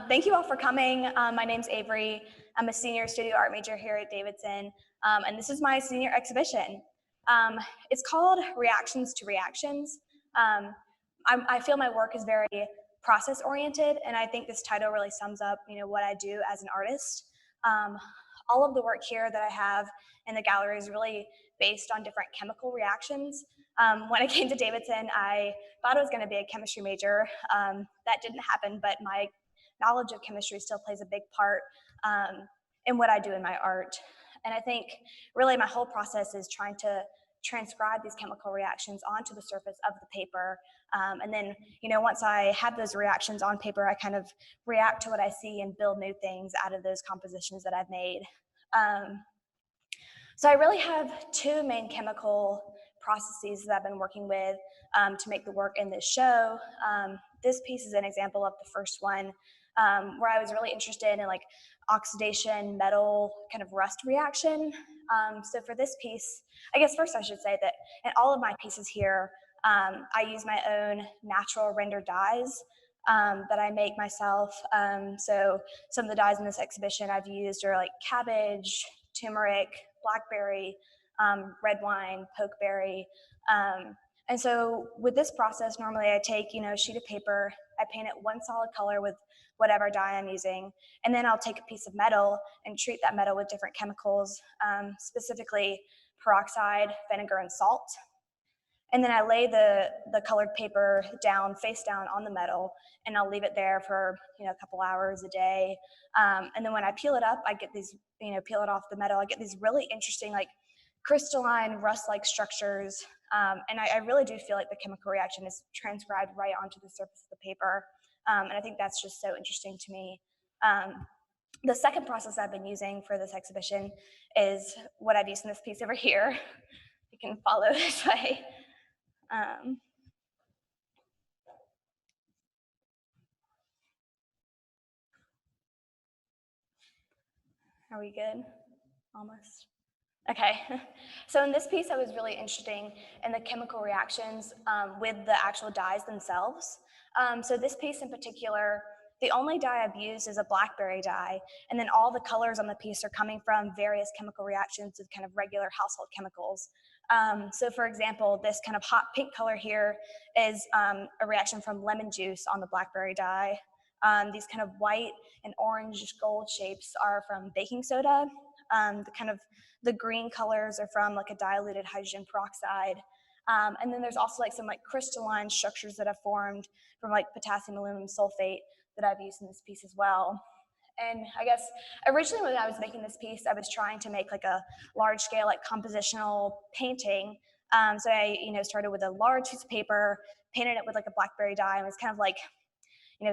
Thank you all for coming. My name's Avery. I'm a senior studio art major here at Davidson, and this is my senior exhibition. It's called Reactions to Reactions. Um, I feel my work is very process-oriented, and I think this title really sums up, what I do as an artist. Um, all of the work here that I have in the gallery is really based on different chemical reactions. When I came to Davidson, I thought I was going to be a chemistry major. That didn't happen, but my knowledge of chemistry still plays a big part in what I do in my art. And I think really my whole process is trying to transcribe these chemical reactions onto the surface of the paper. And then, once I have those reactions on paper, I kind of react to what I see and build new things out of those compositions that I've made. So I really have two main chemical processes that I've been working with to make the work in this show. This piece is an example of the first one, where I was really interested in like oxidation, metal, kind of rust reaction. So for this piece, I guess first I should say that in all of my pieces here, I use my own natural render dyes that I make myself. So some of the dyes in this exhibition I've used are like cabbage, turmeric, blackberry, red wine, pokeberry. And so with this process, normally I take, a sheet of paper, I paint it one solid color with whatever dye I'm using, and then I'll take a piece of metal and treat that metal with different chemicals, specifically peroxide, vinegar, and salt. And then I lay the colored paper down, face down on the metal, and I'll leave it there for a couple hours a day. And then when I peel it up, I get these, peel it off the metal, I get these really interesting like crystalline rust-like structures. And I really do feel like the chemical reaction is transcribed right onto the surface of the paper. And I think that's just so interesting to me. The second process I've been using for this exhibition is what I've used in this piece over here. You can follow this way. Are we good? Almost. Okay, so in this piece I was really interested in the chemical reactions with the actual dyes themselves. So this piece in particular, the only dye I've used is a blackberry dye, and then all the colors on the piece are coming from various chemical reactions with kind of regular household chemicals. So for example, this kind of hot pink color here is a reaction from lemon juice on the blackberry dye. These kind of white and orange gold shapes are from baking soda. The green colors are from like a diluted hydrogen peroxide. And then there's also like some like crystalline structures that have formed from like potassium aluminum sulfate that I've used in this piece as well. And I guess originally when I was making this piece, I was trying to make like a large scale like compositional painting. So I started with a large piece of paper, painted it with like a blackberry dye, and it was kind of like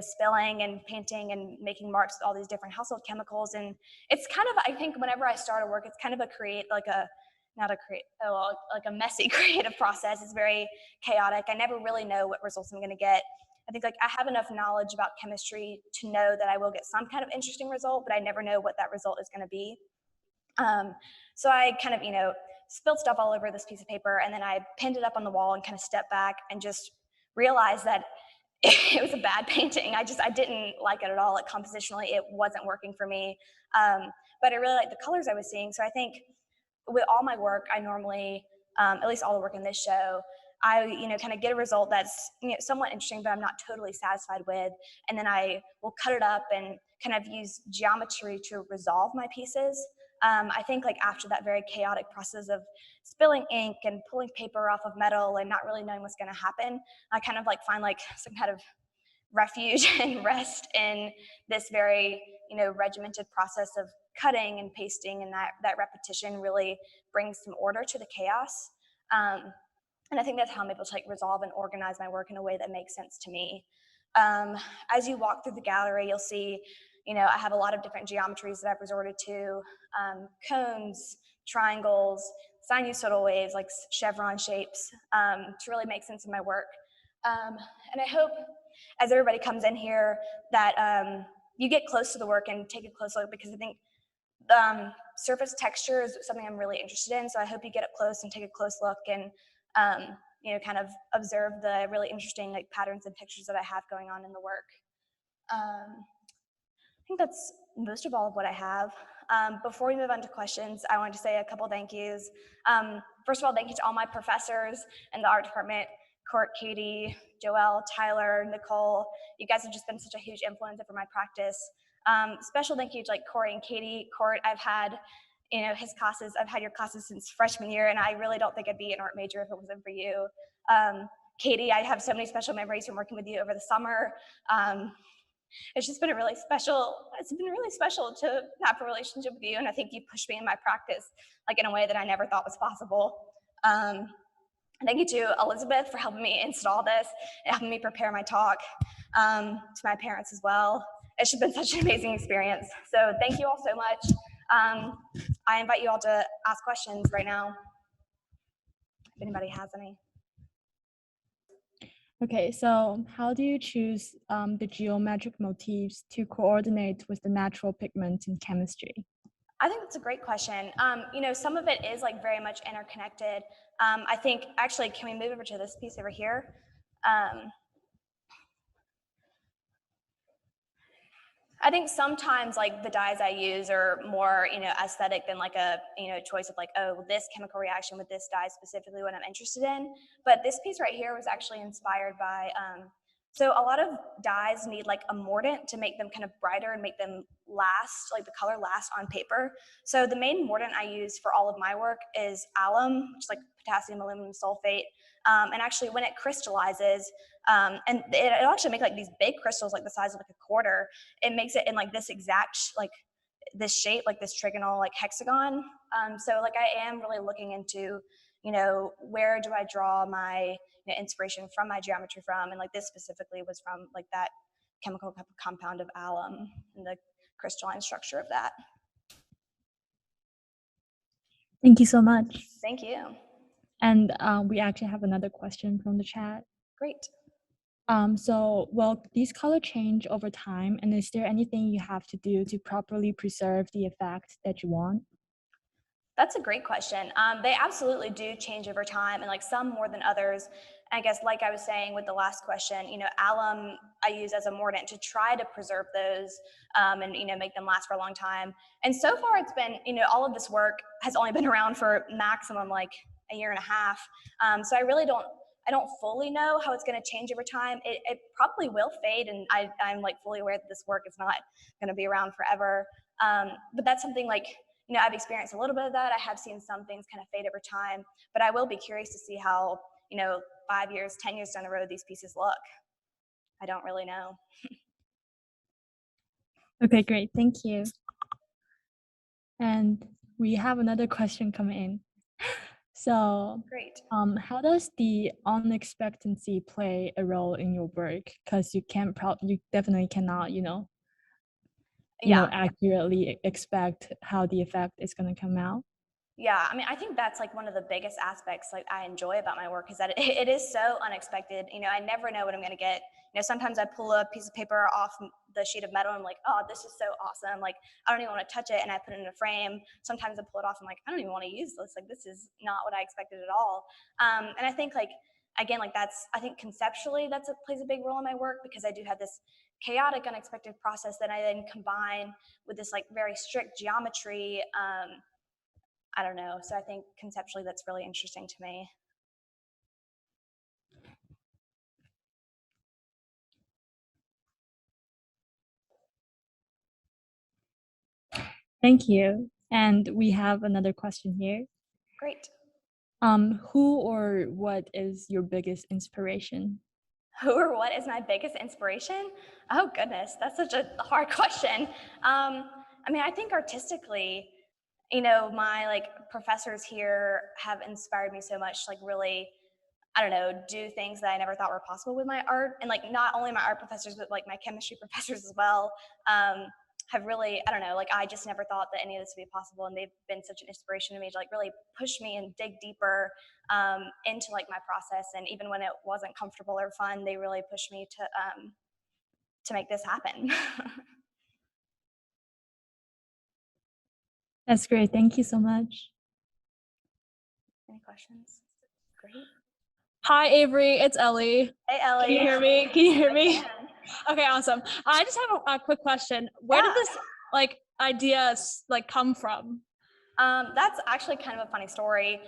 spilling and painting and making marks with all these different household chemicals. And it's kind of, I think whenever I start a work, it's kind of like a messy creative process. It's very chaotic. I never really know what results I'm gonna get. I think like I have enough knowledge about chemistry to know that I will get some kind of interesting result, but I never know what that result is gonna be. So I kind of, spilled stuff all over this piece of paper, and then I pinned it up on the wall and kind of stepped back and just realized that it was a bad painting. I didn't like it at all. Like compositionally, it wasn't working for me. But I really liked the colors I was seeing. So I think with all my work, I normally, at least all the work in this show, I kind of get a result that's somewhat interesting, but I'm not totally satisfied with. And then I will cut it up and kind of use geometry to resolve my pieces. I think like after that very chaotic process of spilling ink and pulling paper off of metal and not really knowing what's going to happen, I kind of like find like some kind of refuge and rest in this very regimented process of cutting and pasting, and that repetition really brings some order to the chaos. And I think that's how I'm able to like resolve and organize my work in a way that makes sense to me. As you walk through the gallery, you'll see, I have a lot of different geometries that I've resorted to, cones, triangles, sinusoidal waves, like chevron shapes, to really make sense of my work. And I hope as everybody comes in here that you get close to the work and take a close look, because I think surface texture is something I'm really interested in. So I hope you get up close and take a close look and kind of observe the really interesting like patterns and textures that I have going on in the work. think that's most of all of what I have. Before we move on to questions, I wanted to say a couple thank yous. First of all, thank you to all my professors in the art department, Court, Katie, Joelle, Tyler, Nicole. You guys have just been such a huge influence over my practice. Special thank you to like Court and Katie. Court, I've had his classes, I've had your classes since freshman year, and I really don't think I'd be an art major if it wasn't for you. Katie, I have so many special memories from working with you over the summer. It's just been it's been really special to have a relationship with you, and I think you pushed me in my practice like in a way that I never thought was possible. Thank you to Elizabeth for helping me install this and helping me prepare my talk, to my parents as well. It's just been such an amazing experience. So thank you all so much. I invite you all to ask questions right now, if anybody has any. Okay, so how do you choose the geometric motifs to coordinate with the natural pigment in chemistry? I think that's a great question. Some of it is like very much interconnected. I think actually, can we move over to this piece over here? I think sometimes like the dyes I use are more, aesthetic than like a, choice of like, oh, this chemical reaction with this dye specifically what I'm interested in. But this piece right here was actually inspired by, so a lot of dyes need like a mordant to make them kind of brighter and make them last, like the color last on paper. So the main mordant I use for all of my work is alum, which is like potassium aluminum sulfate. And actually when it crystallizes, and it'll actually make like these big crystals like the size of like a quarter. It makes it in like this exact like this shape, like this trigonal like hexagon. So like I am really looking into, where do I draw my inspiration from my geometry from, and like this specifically was from like that chemical compound of alum and the crystalline structure of that. Thank you so much. Thank you. And we actually have another question from the chat. Great. So will these color change over time, and is there anything you have to do to properly preserve the effect that you want? That's a great question. They absolutely do change over time, and like some more than others. I guess, like I was saying with the last question, alum I use as a mordant to try to preserve those and make them last for a long time. And so far, it's been all of this work has only been around for maximum like a year and a half. So I really don't. I don't fully know how it's going to change over time. It probably will fade, and I'm like fully aware that this work is not going to be around forever. But that's something like I've experienced a little bit of that. I have seen some things kind of fade over time, but I will be curious to see how, 5 years, 10 years down the road, these pieces look. I don't really know. Okay, great. Thank you. And we have another question coming in. So, great. How does the unexpectancy play a role in your work? Because you definitely cannot, accurately expect how the effect is going to come out. Yeah, I mean, I think that's like one of the biggest aspects like I enjoy about my work is that it is so unexpected. I never know what I'm going to get. Sometimes I pull a piece of paper off the sheet of metal and I'm like, oh, this is so awesome. Like, I don't even want to touch it, and I put it in a frame. Sometimes I pull it off and I'm like, I don't even want to use this. Like, this is not what I expected at all. And I think like, again, like I think conceptually plays a big role in my work because I do have this chaotic, unexpected process that I then combine with this like very strict geometry. I don't know. So I think conceptually that's really interesting to me. Thank you. And we have another question here. Great. Who or what is your biggest inspiration? Who or what is my biggest inspiration? Oh goodness, that's such a hard question. I mean, I think artistically, my like professors here have inspired me so much, like really, I don't know, do things that I never thought were possible with my art. And like not only my art professors, but like my chemistry professors as well, have really, I don't know, like I just never thought that any of this would be possible. And they've been such an inspiration to me to like really push me and dig deeper into like my process. And even when it wasn't comfortable or fun, they really pushed me to make this happen. That's great. Thank you so much. Any questions? Great. Hi, Avery. It's Ellie. Hey, Ellie. Can you hear me? Can you hear me? Okay, awesome. I just have a quick question. Where did Yeah. this like idea like come from? That's actually kind of a funny story.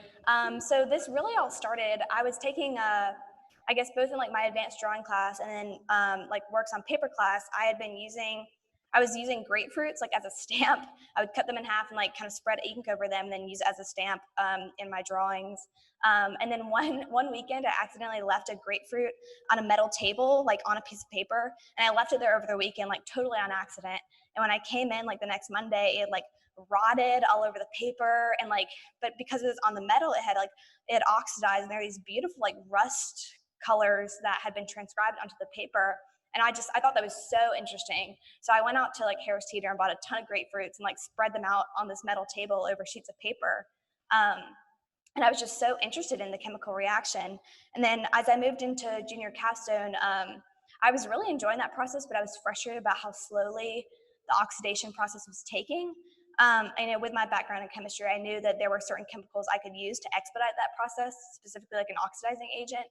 So this really all started. I was taking, I guess, both in like my advanced drawing class and then like works on paper class. I was using grapefruits like as a stamp. I would cut them in half and like kind of spread ink over them, and then use it as a stamp in my drawings. And then one weekend, I accidentally left a grapefruit on a metal table, like on a piece of paper, and I left it there over the weekend, like totally on accident. And when I came in like the next Monday, it like rotted all over the paper and like, but because it was on the metal, it had oxidized, and there were these beautiful like rust colors that had been transcribed onto the paper. And I thought that was so interesting. So I went out to like Harris Teeter and bought a ton of grapefruits and like spread them out on this metal table over sheets of paper. Um, and I was just so interested in the chemical reaction. And then as I moved into junior capstone, I was really enjoying that process, but I was frustrated about how slowly the oxidation process was taking. And with my background in chemistry, I knew that there were certain chemicals I could use to expedite that process, specifically like an oxidizing agent.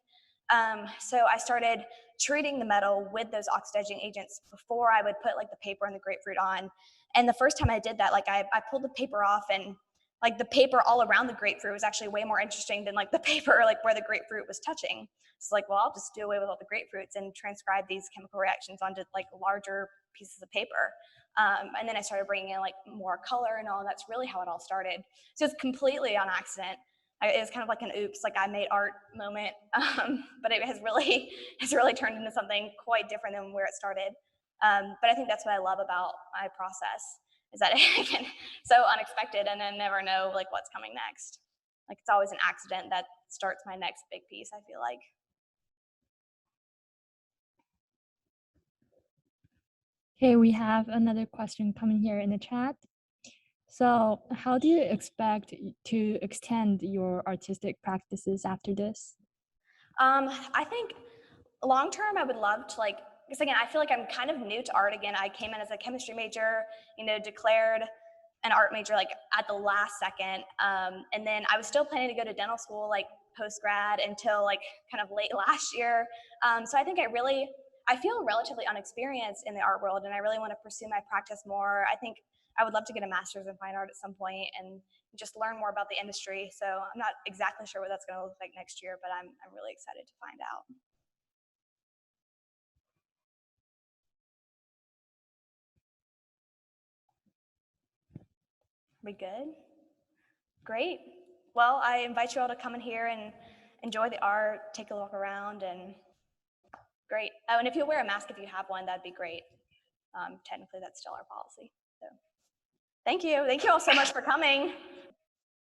So I started treating the metal with those oxidizing agents before I would put like the paper and the grapefruit on. And the first time I did that, like I pulled the paper off, and like the paper all around the grapefruit was actually way more interesting than like the paper like where the grapefruit was touching. So like, well, I'll just do away with all the grapefruits and transcribe these chemical reactions onto like larger pieces of paper. And then I started bringing in like more color and all, and that's really how it all started. So it's completely on accident. It was kind of like an oops, like I made art moment, but it's really turned into something quite different than where it started. But I think that's what I love about my process, is that it can so unexpected, and then never know like what's coming next. Like it's always an accident that starts my next big piece, I feel like. Okay, we have another question coming here in the chat. So, how do you expect to extend your artistic practices after this? I think long term, I would love to like, because again, I feel like I'm kind of new to art again. I came in as a chemistry major, declared an art major like at the last second. And then I was still planning to go to dental school like post grad until like kind of late last year. So I think I feel relatively unexperienced in the art world, and I really want to pursue my practice more. I think I would love to get a master's in fine art at some point and just learn more about the industry. So I'm not exactly sure what that's going to look like next year, but I'm really excited to find out. We good? Great. Well, I invite you all to come in here and enjoy the art, take a look around, and great. Oh, and if you'll wear a mask if you have one, that'd be great. Technically, that's still our policy. So thank you. Thank you all so much for coming.